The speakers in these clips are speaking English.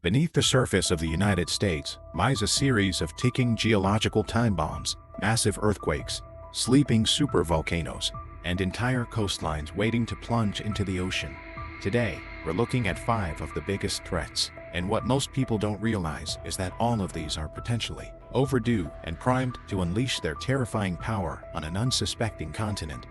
Beneath the surface of the United States lies a series of ticking geological time bombs, massive earthquakes, sleeping supervolcanoes, and entire coastlines waiting to plunge into the ocean. Today, we're looking at 5 of the biggest threats, and what most people don't realize is that all of these are potentially overdue and primed to unleash their terrifying power on an unsuspecting continent.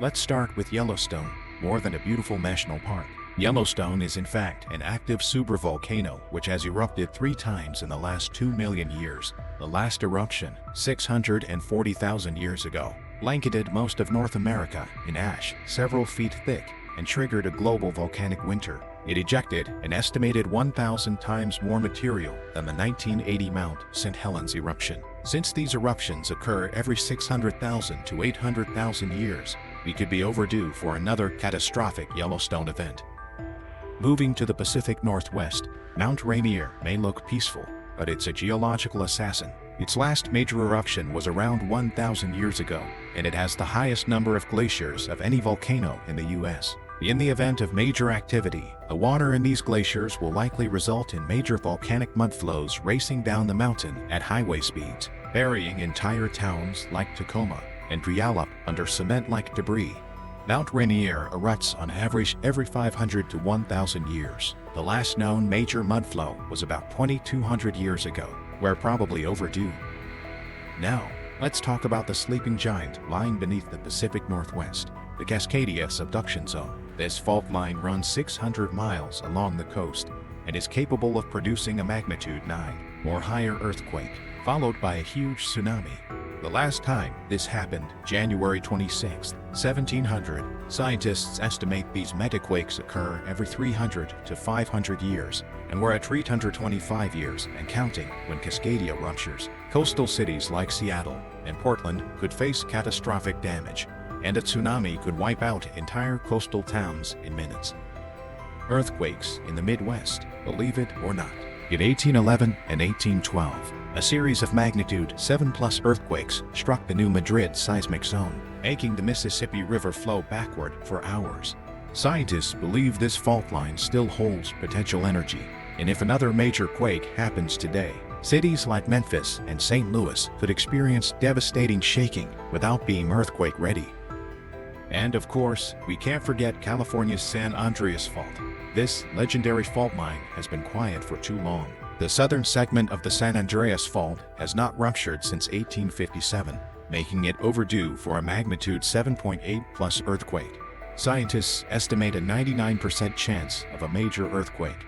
Let's start with Yellowstone. More than a beautiful national park, Yellowstone is in fact an active supervolcano which has erupted 3 times in the last 2 million years. The last eruption, 640,000 years ago, blanketed most of North America in ash several feet thick and triggered a global volcanic winter. It ejected an estimated 1,000 times more material than the 1980 Mount St. Helens eruption. Since these eruptions occur every 600,000 to 800,000 years, we could be overdue for another catastrophic Yellowstone event. Moving to the Pacific Northwest, Mount Rainier may look peaceful, but it's a geological assassin. Its last major eruption was around 1,000 years ago, and it has the highest number of glaciers of any volcano in the US. In the event of major activity, the water in these glaciers will likely result in major volcanic mudflows racing down the mountain at highway speeds, burying entire towns like Tacoma and Puyallup under cement-like debris. Mount Rainier erupts on average every 500 to 1,000 years. The last known major mudflow was about 2,200 years ago. We're probably overdue. Now, let's talk about the sleeping giant lying beneath the Pacific Northwest, the Cascadia subduction zone. This fault line runs 600 miles along the coast and is capable of producing a magnitude 9 or higher earthquake, followed by a huge tsunami. The last time this happened, January 26, 1700, scientists estimate these metaquakes occur every 300 to 500 years, and we're at 325 years and counting when Cascadia ruptures. Coastal cities like Seattle and Portland could face catastrophic damage, and a tsunami could wipe out entire coastal towns in minutes. Earthquakes in the Midwest, believe it or not. In 1811 and 1812, a series of magnitude 7+ earthquakes struck the New Madrid seismic zone, making the Mississippi River flow backward for hours. Scientists believe this fault line still holds potential energy, and if another major quake happens today, cities like Memphis and St. Louis could experience devastating shaking without being earthquake ready. And of course, we can't forget California's San Andreas Fault. This legendary fault line has been quiet for too long. The southern segment of the San Andreas Fault has not ruptured since 1857, making it overdue for a magnitude 7.8+ earthquake. Scientists estimate a 99% chance of a major earthquake.